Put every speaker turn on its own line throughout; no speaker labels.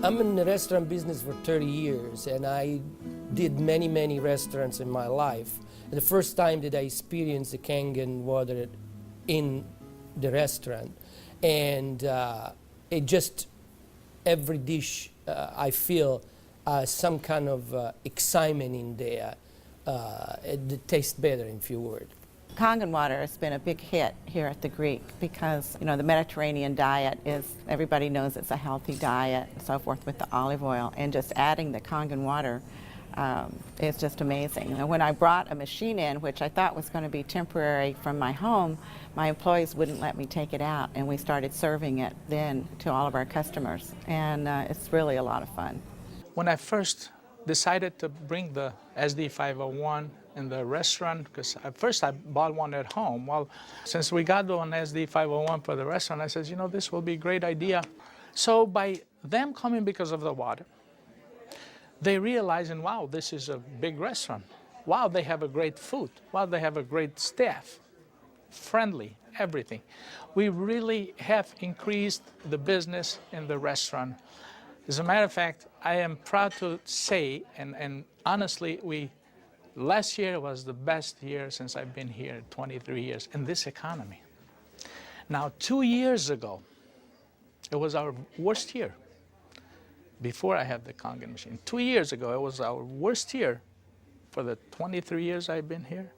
I'm in the restaurant business for 30 years, and I did many restaurants in my life. And the first time that I experienced the Kangen water in the restaurant, and it just, every dish I feel some kind of excitement in there. It tastes better, in few words.
Kangen water has been a big hit here at the Greek because, you know, the Mediterranean diet is, everybody knows it's a healthy diet and so forth with the olive oil, and just adding the Kangen water is just amazing. And when I brought a machine in, which I thought was going to be temporary from my home, my employees wouldn't let me take it out, and we started serving it then to all of our customers, and it's really a lot of fun.
When I first decided to bring the SD501 in the restaurant, because at first I bought one at home. Well, since we got one SD501 for the restaurant, I said, you know, this will be a great idea. So by them coming because of the water, they realizing, wow, this is a big restaurant. Wow, they have a great food. Wow, they have a great staff. Friendly, everything. We really have increased the business in the restaurant. As a matter of fact, I am proud to say, and honestly, last year was the best year since I've been here, 23 years, in this economy. Now, 2 years ago, it was our worst year, before I had the Kangen machine. 2 years ago, it was our worst year for the 23 years I've been here.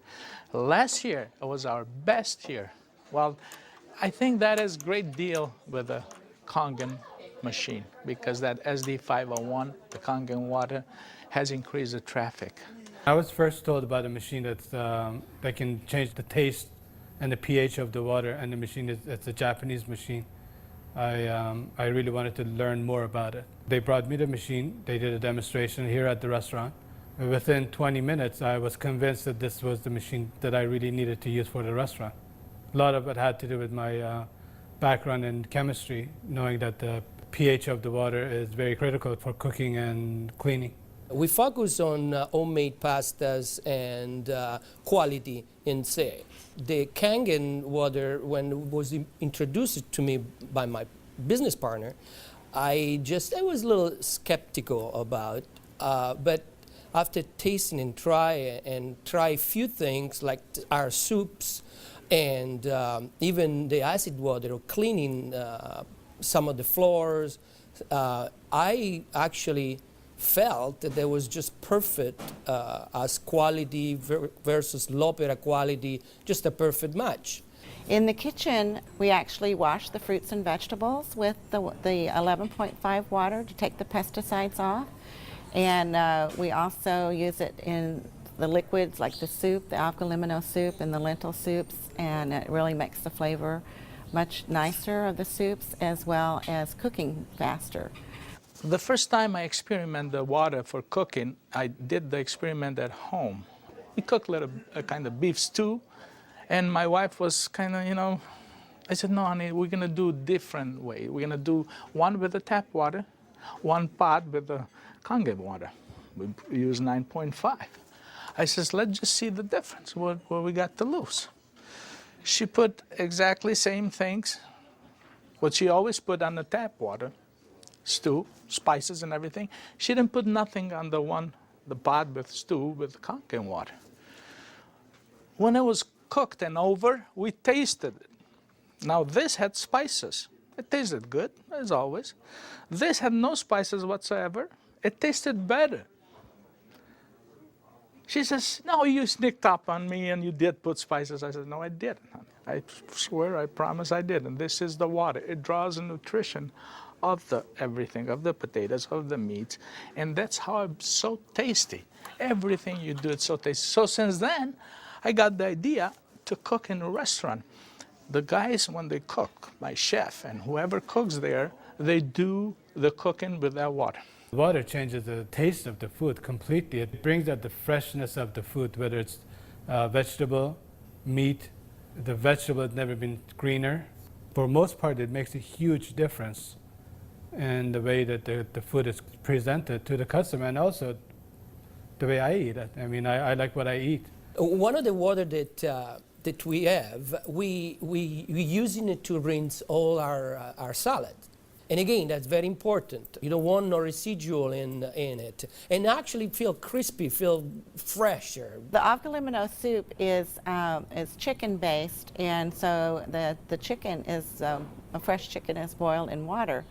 Last year, it was our best year. Well, I think that is a great deal with the Kangen machine, because that SD501, the Kangen water, has increased the traffic.
I was first told about a machine that can change the taste and the pH of the water, and the machine it's a Japanese machine. I really wanted to learn more about it. They brought me the machine, they did a demonstration here at the restaurant. Within 20 minutes, I was convinced that this was the machine that I really needed to use for the restaurant. A lot of it had to do with my background in chemistry, knowing that the pH of the water is very critical for cooking and cleaning.
We focus on homemade pastas and quality in say. The Kangen water, when it was introduced to me by my business partner, I was a little skeptical about, but after tasting and try a few things like our soups and even the acid water or cleaning some of the floors, I actually felt that there was just perfect as quality versus l'opera quality, just a perfect match.
In the kitchen, we actually wash the fruits and vegetables with the 11.5 water to take the pesticides off. And we also use it in the liquids like the soup, the algalimino soup and the lentil soups, and it really makes the flavor much nicer of the soups, as well as cooking faster.
The first time I experimented the water for cooking, I did the experiment at home. We cooked a kind of beef stew, and my wife was kind of, you know, I said, no, honey, we're going to do a different way. We're going to do one with the tap water, one pot with the Kangen water. We use 9.5. I says, let's just see the difference, what we got to lose. She put exactly same things, what she always put on the tap water, stew, spices and everything. She didn't put nothing on the pot with stew with Kangen water. When it was cooked and over, we tasted it. Now this had spices. It tasted good, as always. This had no spices whatsoever. It tasted better. She says, no, you sneaked up on me and you did put spices. I said, no, I didn't, honey. I swear, I promise I did. And this is the water. It draws the nutrition of everything, of the potatoes, of the meats. And that's how it's so tasty. Everything you do, it's so tasty. So since then, I got the idea to cook in a restaurant. The guys, when they cook, my chef and whoever cooks there, they do the cooking with that water.
Water changes the taste of the food completely. It brings out the freshness of the food, whether it's vegetable, meat. The vegetable has never been greener. For most part, it makes a huge difference in the way that the food is presented to the customer, and also the way I eat it. I mean, I like what I eat.
One of the water that we have, we using it to rinse all our salad. And again, that's very important. You don't want no residual in it. And actually feel crispy, feel fresher.
The avgalimino soup is chicken-based, and so the chicken is, a fresh chicken is boiled in water.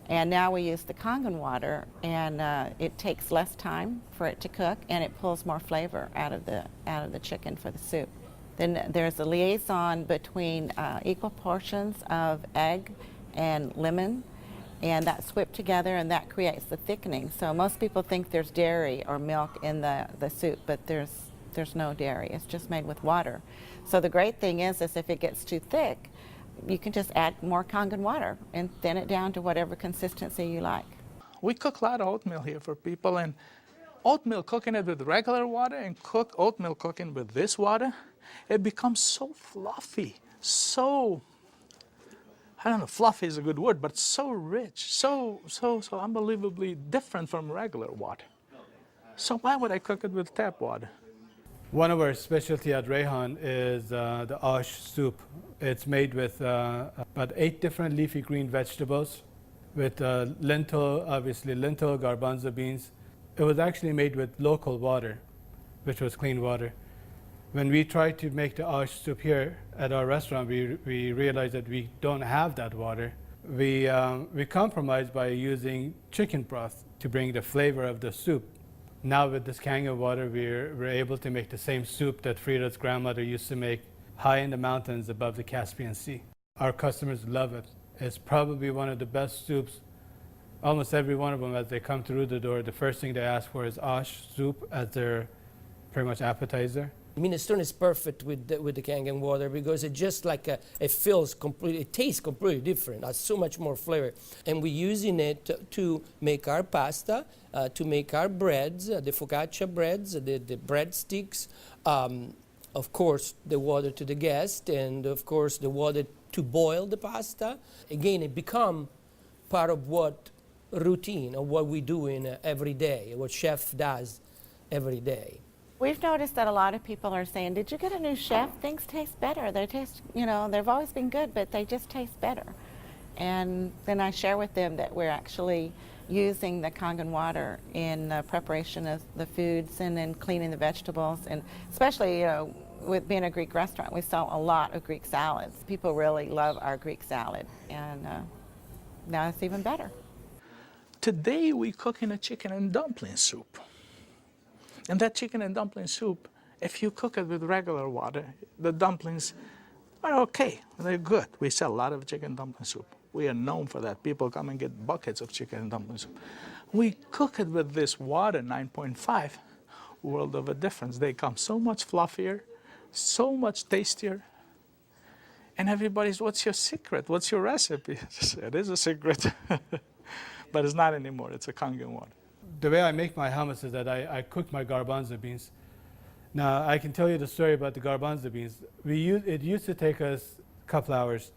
And now we use the Kangen water, and it takes less time for it to cook, and it pulls more flavor out of the chicken for the soup. Then there's a liaison between equal portions of egg and lemon, and that's whipped together, and that creates the thickening. So most people think there's dairy or milk in the soup, but there's no dairy. It's just made with water. So the great thing is if it gets too thick, you can just add more Kangen water and thin it down to whatever consistency you like.
We cook a lot of oatmeal here for people, and oatmeal, cooking it with regular water and oatmeal cooking with this water, it becomes so fluffy, so, I don't know, fluffy is a good word, but so rich, so unbelievably different from regular water. So why would I cook it with tap water?
One of our specialty at Rehan is the ash soup. It's made with about 8 different leafy green vegetables, with lentil, obviously lentil, garbanzo beans. It was actually made with local water, which was clean water. When we tried to make the ash soup here at our restaurant, we realized that we don't have that water. We compromised by using chicken broth to bring the flavor of the soup. Now with this Kangen water, we're able to make the same soup that Frida's grandmother used to make high in the mountains above the Caspian Sea. Our customers love it. It's probably one of the best soups. Almost every one of them, as they come through the door, the first thing they ask for is ash soup as their pretty much appetizer.
Minestrone is perfect with the Kangen water because it just like it feels completely, it tastes completely different. It has so much more flavor, and we're using it to make our pasta, to make our breads, the focaccia breads, the breadsticks. Of course, the water to the guest, and of course the water to boil the pasta. Again, it become part of what routine of what we do in every day, what chef does every day.
We've noticed that a lot of people are saying, did you get a new chef? Things taste better. They taste, they've always been good, but they just taste better. And then I share with them that we're actually using the Kangen water in preparation of the foods and in cleaning the vegetables. And especially, with being a Greek restaurant, we sell a lot of Greek salads. People really love our Greek salad, and now it's even better.
Today we're cooking a chicken and dumpling soup. And that chicken and dumpling soup, if you cook it with regular water, the dumplings are okay. They're good. We sell a lot of chicken dumpling soup. We are known for that. People come and get buckets of chicken and dumpling soup. We cook it with this water, 9.5, world of a difference. They come so much fluffier, so much tastier. And everybody's, what's your secret? What's your recipe? It is a secret, but it's not anymore. It's a Kangen water.
The way I make my hummus is that I cook my garbanzo beans. Now, I can tell you the story about the garbanzo beans. It used to take us a couple hours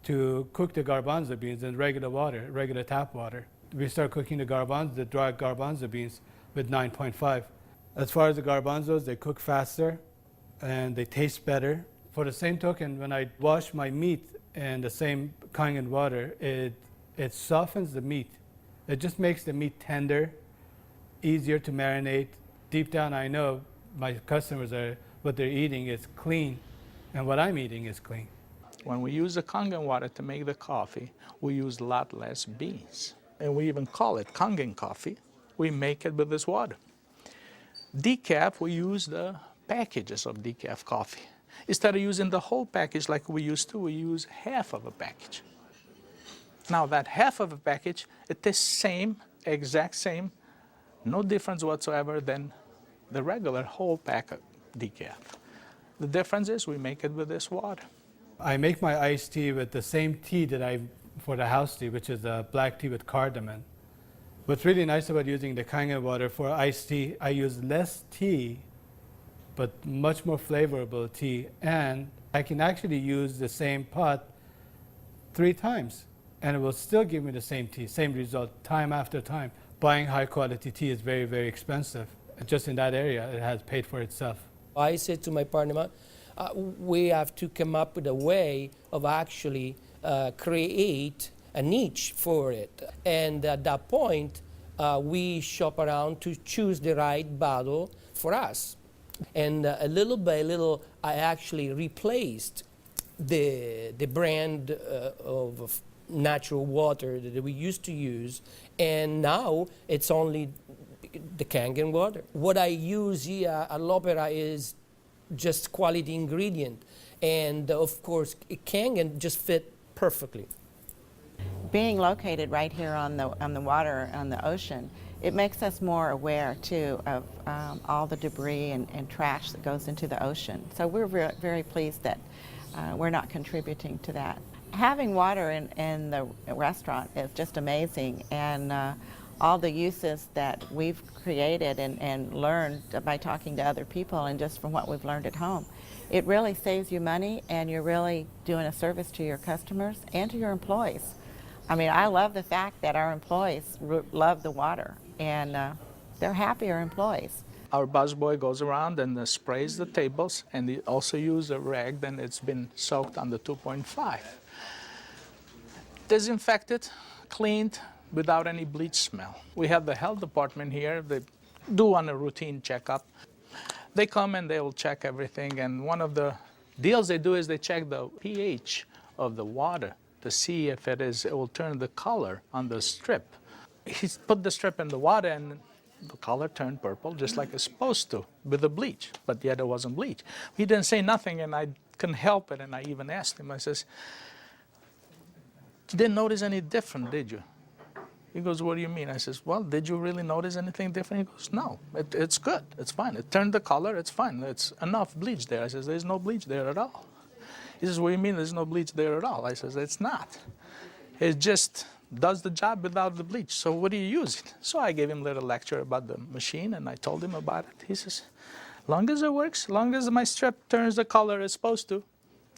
to cook the garbanzo beans in regular water, regular tap water. We start cooking the dry garbanzo beans with 9.5. As far as the garbanzos, they cook faster and they taste better. For the same token, when I wash my meat in the same Kangen water, it softens the meat. It just makes the meat tender, easier to marinate. Deep down, I know my customers what they're eating is clean, and what I'm eating is clean.
When we use the Kangen water to make the coffee, we use a lot less beans. And we even call it Kangen coffee. We make it with this water. Decaf, we use the packages of decaf coffee. Instead of using the whole package like we used to, we use half of a package. Now that half of a package, it is same, exact same, no difference whatsoever than the regular whole pack of decaf. The difference is we make it with this water.
I make my iced tea with the same tea that for the house tea, which is a black tea with cardamom. What's really nice about using the Kangen water for iced tea, I use less tea, but much more flavorful tea, and I can actually use the same pot 3 times, and it will still give me the same tea, same result, time after time. Buying high quality tea is very, very expensive. Just in that area, it has paid for itself.
I said to my partner, we have to come up with a way of actually create a niche for it. And at that point, we shop around to choose the right bottle for us. And little by little, I actually replaced the brand of natural water that we used to use, and now it's only the Kangen water. What I use here at L'Opera is just quality ingredient, and of course, Kangen just fit perfectly.
Being located right here on the water, on the ocean, it makes us more aware too of all the debris and trash that goes into the ocean. So we're very pleased that we're not contributing to that. Having water in the restaurant is just amazing, and all the uses that we've created and learned by talking to other people and just from what we've learned at home, it really saves you money, and you're really doing a service to your customers and to your employees. I mean, I love the fact that our employees love the water, and they're happier employees.
Our busboy goes around and sprays the tables, and they also use a rag, then it's been soaked on the 2.5. Disinfected, cleaned, without any bleach smell. We have the health department here. They do on a routine checkup. They come and they will check everything, and one of the deals they do is they check the pH of the water to see if it will turn the color on the strip. He put the strip in the water, and the color turned purple, just like it's supposed to, with the bleach, but yet it wasn't bleach. He didn't say nothing, and I couldn't help it, and I even asked him, I says, "You didn't notice any different, did you?" He goes, "What do you mean?" I says, "Well, did you really notice anything different?" He goes, "No, it's good, it's fine. It turned the color, it's fine. It's enough bleach there." I says, "There's no bleach there at all." He says, "What do you mean there's no bleach there at all?" I says, "It's not. It just does the job without the bleach. So what do you use it?" So I gave him a little lecture about the machine, and I told him about it. He says, "Long as it works, long as my strip turns the color it's supposed to,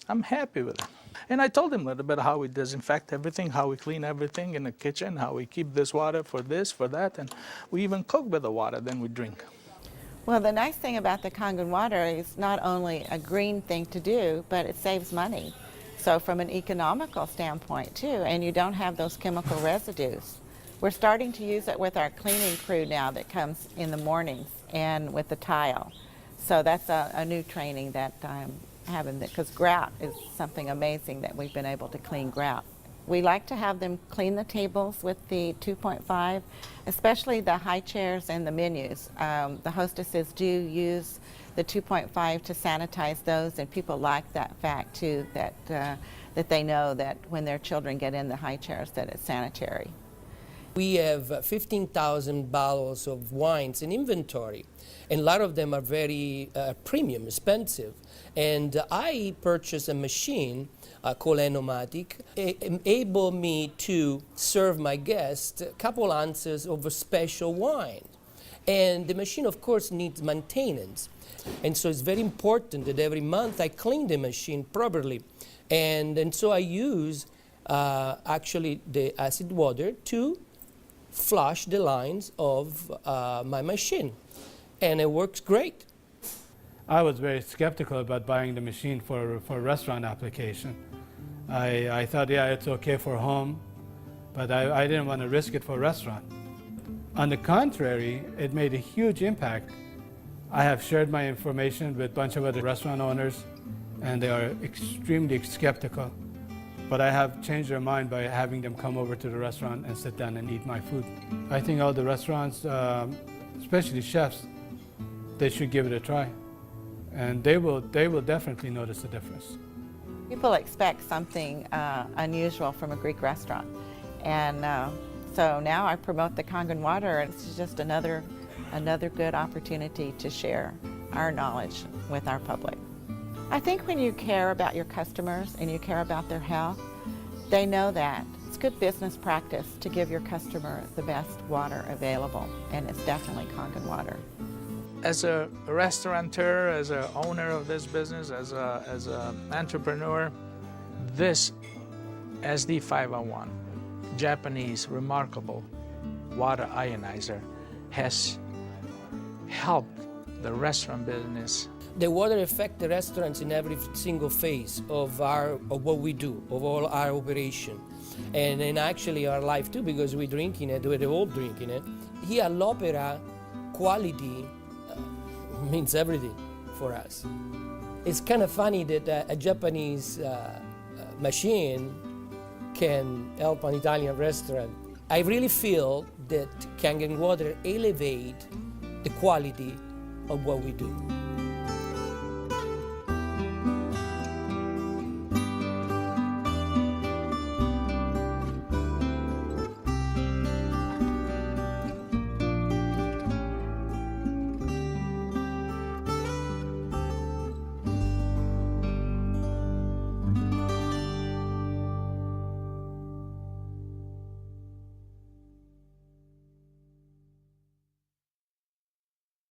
I'm happy with it." And I told him a little bit how we disinfect everything, how we clean everything in the kitchen, how we keep this water for this, for that, and we even cook with the water, then we drink.
Well, the nice thing about the Kangen water is not only a green thing to do, but it saves money. So from an economical standpoint too, and you don't have those chemical residues. We're starting to use it with our cleaning crew now that comes in the mornings and with the tile. So that's a new training that I'm having, because grout is something amazing that we've been able to clean grout. We like to have them clean the tables with the 2.5, especially the high chairs and the menus. The hostesses do use the 2.5 to sanitize those, and people like that fact too, that they know that when their children get in the high chairs that it's sanitary.
We have 15,000 bottles of wines in inventory, and a lot of them are very premium, expensive. And I purchased a machine called Enagic, able me to serve my guests a couple ounces of a special wine. And the machine, of course, needs maintenance. And so it's very important that every month I clean the machine properly. And so I use actually the acid water to flush the lines of my machine. And it works great.
I was very skeptical about buying the machine for restaurant application. I thought, yeah, it's okay for home, but I didn't want to risk it for restaurant. On the contrary, it made a huge impact. I have shared my information with a bunch of other restaurant owners, and they are extremely skeptical. But I have changed their mind by having them come over to the restaurant and sit down and eat my food. I think all the restaurants, especially chefs, they should give it a try. And they will definitely notice the difference.
People expect something unusual from a Greek restaurant. And so now I promote the Kangen water, and it's just another good opportunity to share our knowledge with our public. I think when you care about your customers and you care about their health, they know that. It's good business practice to give your customer the best water available, and it's definitely Kangen water.
As a restaurateur, as an owner of this business, as an entrepreneur, this SD501, Japanese remarkable water ionizer, has helped the restaurant business.
The water affects the restaurants in every single phase of what we do, of all our operation, and actually our life too, because we're drinking it, we're all drinking it. Here at l'Opera, quality means everything for us. It's kind of funny that a Japanese machine can help an Italian restaurant. I really feel that Kangen water elevate the quality of what we do.